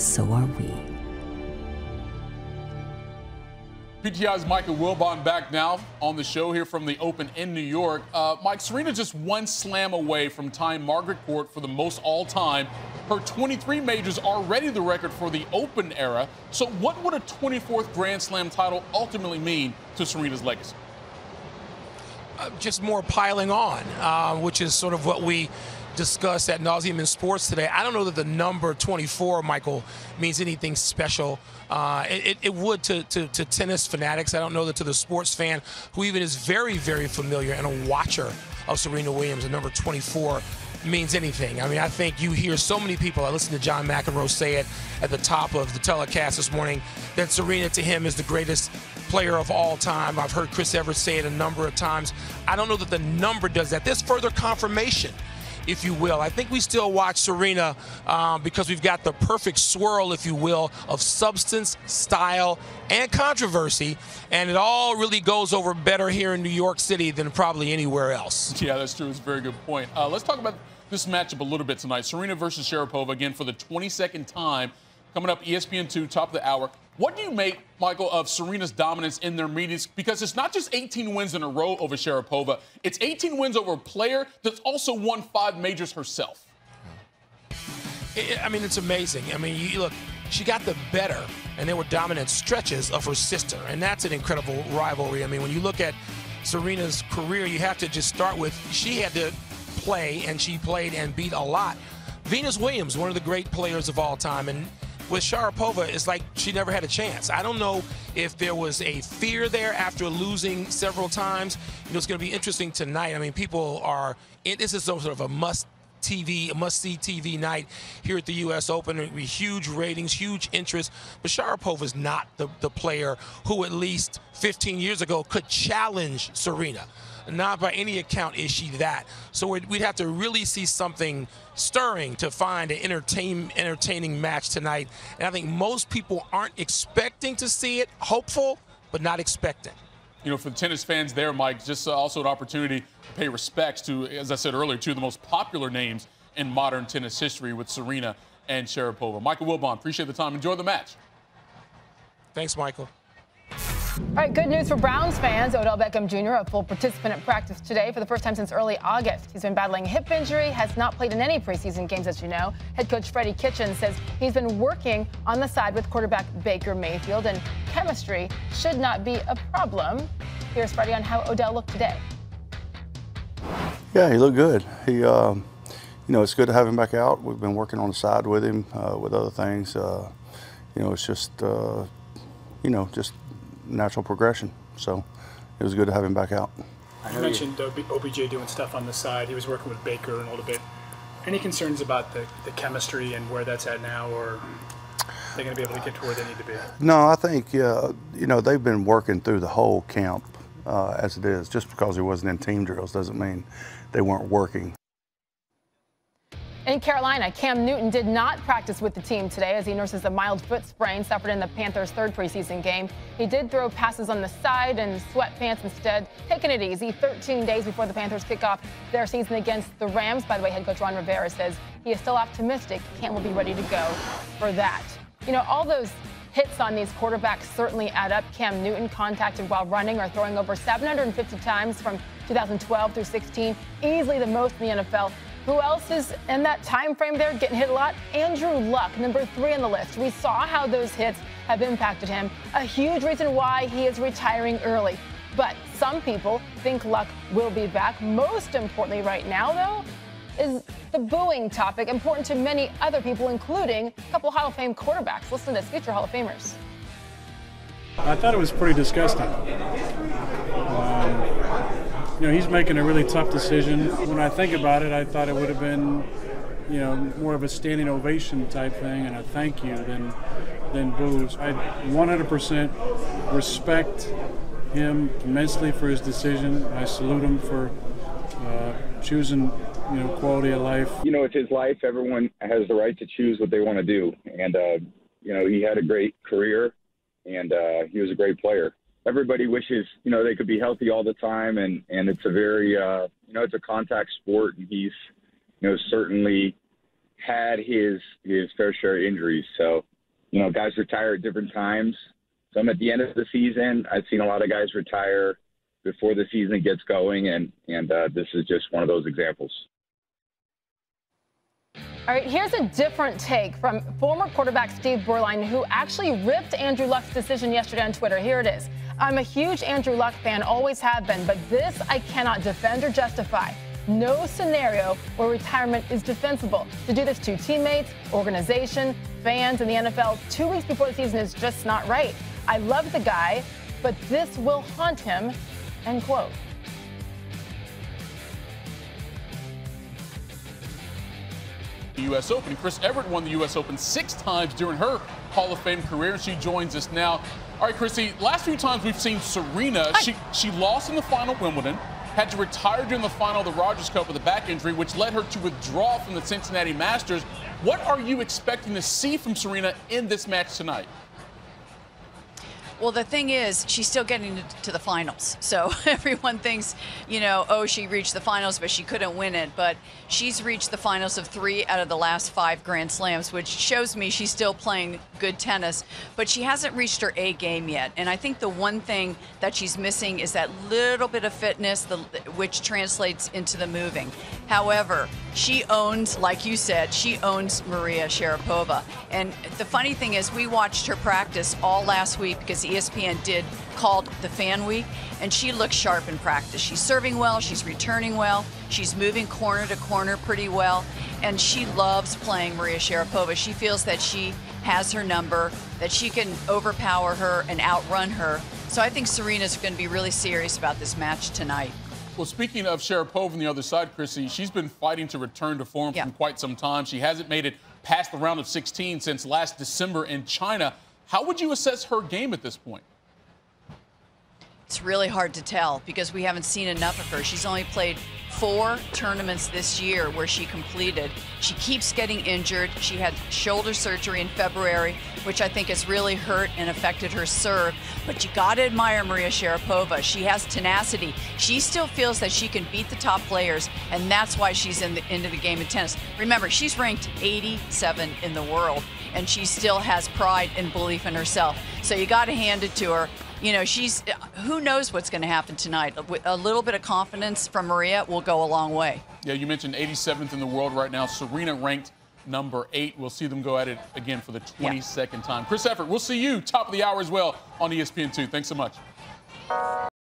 so are we. PTI's Michael Wilbon back now on the show here from the Open in New York. Mike, Serena just one slam away from tying Margaret Court for the most all-time. Her 23 majors already the record for the Open era. So what would a 24th Grand Slam title ultimately mean to Serena's legacy? Just more piling on, which is sort of what we discussed ad nauseum in sports today. I don't know that the number 24, Michael, means anything special. It would to tennis fanatics. I don't know that to the sports fan who even is very, very familiar and a watcher of Serena Williams, the number 24 means anything. I mean, I think you hear so many people, I listened to John McEnroe say it at the top of the telecast this morning, that Serena to him is the greatest player of all time. I've heard Chris Evert say it a number of times. I don't know that the number does that. There's further confirmation, if you will. I think we still watch Serena because we've got the perfect swirl, if you will, of substance, style, and controversy, and it all really goes over better here in New York City than probably anywhere else. Yeah, that's true. It's a very good point. Let's talk about this matchup a little bit tonight. Serena versus Sharapova, again, for the 22nd time. Coming up, ESPN 2, top of the hour. What do you make, Michael, of Serena's dominance in their meetings? Because it's not just 18 wins in a row over Sharapova. It's 18 wins over a player that's also won 5 majors herself. I mean, it's amazing. I mean, you look, she got the better, and they were dominant stretches of her sister, and that's an incredible rivalry. I mean, when you look at Serena's career, you have to just start with she had to play, and she played and beat a lot. Venus Williams, one of the great players of all time, and with Sharapova, it's like she never had a chance. I don't know if there was a fear there after losing several times. You know, it's going to be interesting tonight. I mean, people are, this is sort of a must-see TV night here at the U.S. Open. It'll be huge ratings, huge interest. But Sharapova is not the player who at least 15 years ago could challenge Serena. Not by any account is she that. So we'd have to really see something stirring to find an entertaining match tonight. And I think most people aren't expecting to see it, hopeful, but not expecting. You know, for the tennis fans there, Mike, just also an opportunity to pay respects to, as I said earlier, two of the most popular names in modern tennis history with Serena and Sharapova. Michael Wilbon, appreciate the time. Enjoy the match. Thanks, Michael. All right, good news for Browns fans. Odell Beckham Jr., a full participant at practice today for the first time since early August. He's been battling a hip injury, has not played in any preseason games, as you know. Head coach Freddie Kitchens says he's been working on the side with quarterback Baker Mayfield, and chemistry should not be a problem. Here's Freddie on how Odell looked today. Yeah, he looked good. He, you know, it's good to have him back out. We've been working on the side with him with other things. You know, it's just, you know, just natural progression. So it was good to have him back out. You mentioned OBJ doing stuff on the side. He was working with Baker a little bit. Any concerns about the chemistry and where that's at now, or are they going to be able to get to where they need to be? No, I think, you know, they've been working through the whole camp as it is. Just because he wasn't in team drills doesn't mean they weren't working. In Carolina, Cam Newton did not practice with the team today as he nurses a mild foot sprain suffered in the Panthers' third preseason game. He did throw passes on the side and sweatpants instead, taking it easy 13 days before the Panthers kick off their season against the Rams. By the way, head coach Ron Rivera says he is still optimistic Cam will be ready to go for that. You know, all those hits on these quarterbacks certainly add up. Cam Newton contacted while running or throwing over 750 times from 2012 through 16, easily the most in the NFL. Who else is in that time frame there getting hit a lot? Andrew Luck, number 3 on the list. We saw how those hits have impacted him. A huge reason why he is retiring early. But some people think Luck will be back. Most importantly right now, though, is the booing topic, important to many other people, including a couple Hall of Fame quarterbacks. Listen to this, future Hall of Famers. I thought it was pretty disgusting. You know, he's making a really tough decision. When I think about it, I thought it would have been, you know, more of a standing ovation type thing and a thank you than boos. I 100% respect him immensely for his decision. I salute him for choosing, you know, quality of life. You know, it's his life. Everyone has the right to choose what they want to do. And, you know, he had a great career and he was a great player. Everybody wishes, you know, they could be healthy all the time, and it's a very, you know, it's a contact sport, and he's, you know, certainly had his fair share of injuries. So, guys retire at different times. Some at the end of the season. I've seen a lot of guys retire before the season gets going, and this is just one of those examples. All right, here's a different take from former quarterback Steve Borline, who actually ripped Andrew Luck's decision yesterday on Twitter. Here it is. I'm a huge Andrew Luck fan, always have been, but this I cannot defend or justify. No scenario where retirement is defensible. To do this to teammates, organization, fans, and the NFL 2 weeks before the season is just not right. I love the guy, but this will haunt him, end quote. The U.S. Open. Chris Evert won the U.S. Open 6 times during her Hall of Fame career, and she joins us now. All right, Chrissy, last few times we've seen Serena, she lost in the final Wimbledon, had to retire during the final of the Rogers Cup with a back injury, which led her to withdraw from the Cincinnati Masters. What are you expecting to see from Serena in this match tonight? Well, the thing is, she's still getting to the finals. So everyone thinks, oh, she reached the finals, but she couldn't win it. But she's reached the finals of 3 out of the last 5 Grand Slams, which shows me she's still playing good tennis. But she hasn't reached her A game yet. And I think the one thing that she's missing is that little bit of fitness, which translates into the moving. However, she owns, like you said, she owns Maria Sharapova. And the funny thing is, we watched her practice all last week because ESPN called the Fan Week, and she looks sharp in practice. She's serving well, she's returning well, she's moving corner to corner pretty well, and she loves playing Maria Sharapova. She feels that she has her number, that she can overpower her and outrun her. So I think Serena's going to be really serious about this match tonight. Well, speaking of Sharapova on the other side, Chrissy, she's been fighting to return to form for quite some time. She hasn't made it past the round of 16 since last December in China. How would you assess her game at this point? It's really hard to tell because we haven't seen enough of her. She's only played 4 tournaments this year where she completed. She keeps getting injured. She had shoulder surgery in February, which I think has really hurt and affected her serve. But you got to admire Maria Sharapova. She has tenacity. She still feels that she can beat the top players, and that's why she's into the game of tennis. Remember, she's ranked 87 in the world, and she still has pride and belief in herself. So you got to hand it to her. Who knows what's going to happen tonight. A little bit of confidence from Maria will go a long way. Yeah, you mentioned 87th in the world right now. Serena ranked number 8. We'll see them go at it again for the 22nd time. Chris Evert, we'll see you top of the hour as well on ESPN2. Thanks so much.